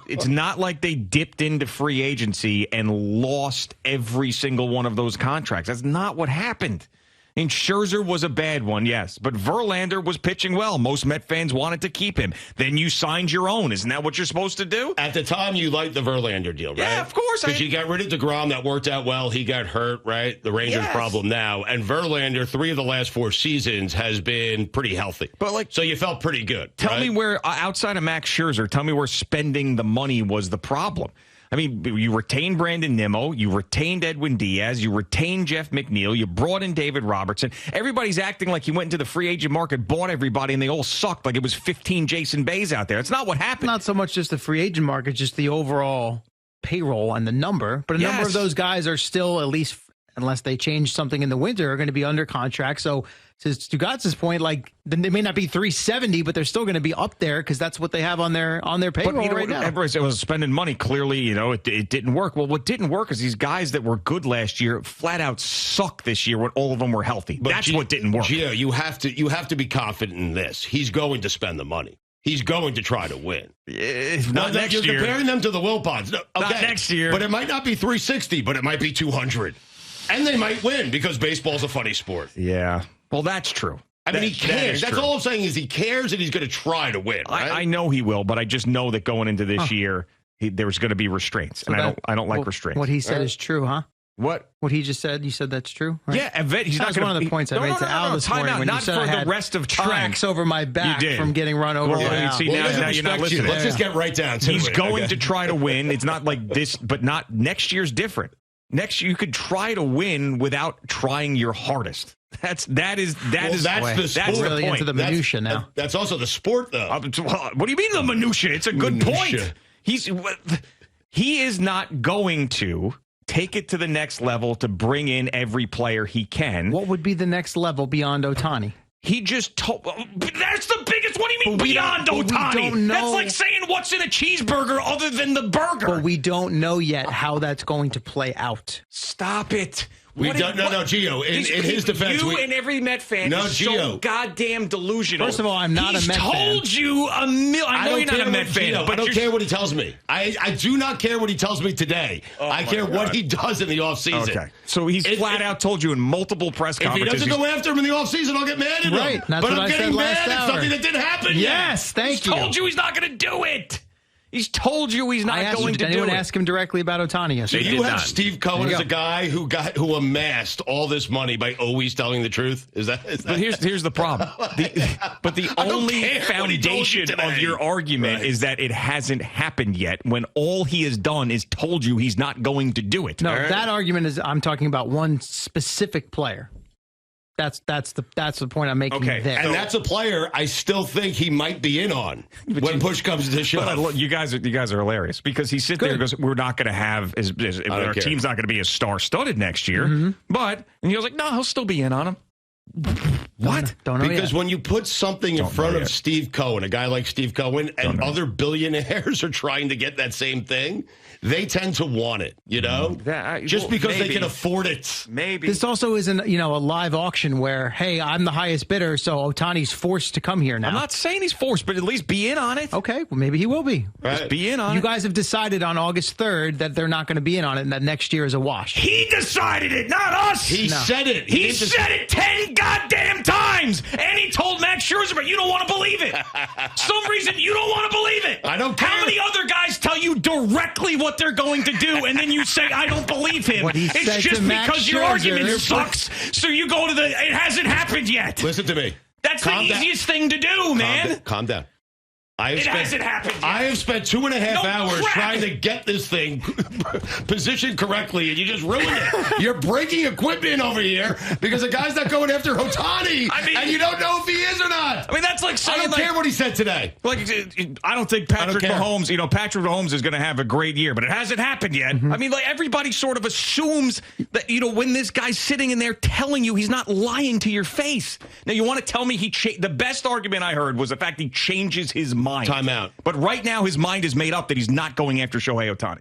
it's not like they dipped into free agency and lost every single one of those contracts. That's not what happened. And Scherzer was a bad one, yes. But Verlander was pitching well. Most Met fans wanted to keep him. Then you signed your own. Isn't that what you're supposed to do? At the time, you liked the Verlander deal, right? Yeah, of course. Because you got rid of DeGrom. That worked out well. He got hurt, right? The Rangers' problem now. And Verlander, 3 of the last 4 seasons, has been pretty healthy. But so you felt pretty good. Tell me where, outside of Max Scherzer, tell me where spending the money was the problem. I mean, you retained Brandon Nimmo, you retained Edwin Diaz, you retained Jeff McNeil, you brought in David Robertson. Everybody's acting like he went into the free agent market, bought everybody, and they all sucked like it was 15 Jason Bays out there. It's not what happened. Not so much just the free agent market, just the overall payroll and the number. But a number of those guys are still, at least unless they change something in the winter, are going to be under contract. So to Stugatz's point, like they may not be 370, but they're still going to be up there because that's what they have on their payroll right now. Everybody said, well, spending money. Clearly, it didn't work. Well, what didn't work is these guys that were good last year flat out suck this year when all of them were healthy. But that's what didn't work. Gio, you have to be confident in this. He's going to spend the money. He's going to try to win. Not next year. You're comparing them to the Wilpons. No, okay. Not next year. But it might not be 360, but it might be 200. And they might win because baseball's a funny sport. Yeah. Well, that's true. I mean, he cares. That's all I'm saying is he cares and he's going to try to win. Right? I know he will, but I just know that going into this year, there's going to be restraints, and I don't like restraints. What he said is true, huh? What he just said? You said that's true, right? Yeah, he's not one of the points I made to Al this morning when you said I had rest of time. Tracks over my back from getting run over. Now you're not listening. Let's just get right down to it. He's going to try to win. It's not like this, but not next year's different. Next year, you could try to win without trying your hardest. That's the sport. That's really into the minutia now. That's also the sport, though. What do you mean the minutia? It's a good point. He is not going to take it to the next level to bring in every player he can. What would be the next level beyond Ohtani? He just told. That's the biggest. What do you mean beyond Ohtani? That's like saying what's in a cheeseburger other than the burger. But we don't know yet how that's going to play out. Stop it. We don't know, Gio. In his defense, and every Met fan is so goddamn delusional. First of all, I'm not a Met fan. He's told you a million. I know you're not a Met fan, but I don't care what he tells me. I do not care what he tells me today. I care what he does in the offseason. Okay. So he's flat out told you in multiple press conferences. If he doesn't go after him in the offseason, I'll get mad at him. Right. That's but what I'm I getting said mad last at hour. something that didn't happen yet. Yes, thank you. He's told you he's not going to do it. He's told you he's not going to do it. Did anyone ask him directly about Ohtani yesterday? Do you have Steve Cohen as a guy who amassed all this money by always telling the truth? Is that? But here's the problem. The only foundation of your argument is that it hasn't happened yet, when all he has done is told you he's not going to do it. No, that argument is I'm talking about one specific player. That's the point I'm making there. And that's a player I still think he might be in on when push comes to shove. Look, you guys are hilarious because he sits there and goes, "We're not going to have our team's not going to be as star-studded next year." Mm-hmm. But and he was like, "No, he'll still be in on him." What? Don't know because yet. when you put something in front of Steve Cohen, a guy like Steve Cohen, and other billionaires are trying to get that same thing, they tend to want it, just because they can afford it. Maybe. This also isn't, a live auction where, hey, I'm the highest bidder, so Ohtani's forced to come here now. I'm not saying he's forced, but at least be in on it. Okay, well, maybe he will be. Right. Just be in on it. You guys have decided on August 3rd that they're not going to be in on it and that next year is a wash. He decided it, not us. He said it. He said it 10 goddamn times, and he told Max Scherzer, but you don't want to believe it. Some reason you don't want to believe it. I don't care. How many other guys tell you directly what they're going to do, and then you say, I don't believe him? It's just because your argument sucks, so you go to it hasn't happened yet. Listen to me. That's the easiest thing to do, man. Calm down. Hasn't happened yet. I have spent 2.5 hours trying to get this thing positioned correctly, and you just ruined it. You're breaking equipment over here because the guy's not going after Ohtani, and you don't know if he is or not. I mean, that's like saying, I don't care what he said today. Like, I don't think Patrick Mahomes, Patrick Mahomes is going to have a great year, but it hasn't happened yet. Mm-hmm. I mean, like, everybody sort of assumes that, when this guy's sitting in there telling you, he's not lying to your face. Now, you want to tell me the best argument I heard was the fact he changes his mind. Time out. But right now, his mind is made up that he's not going after Shohei Ohtani.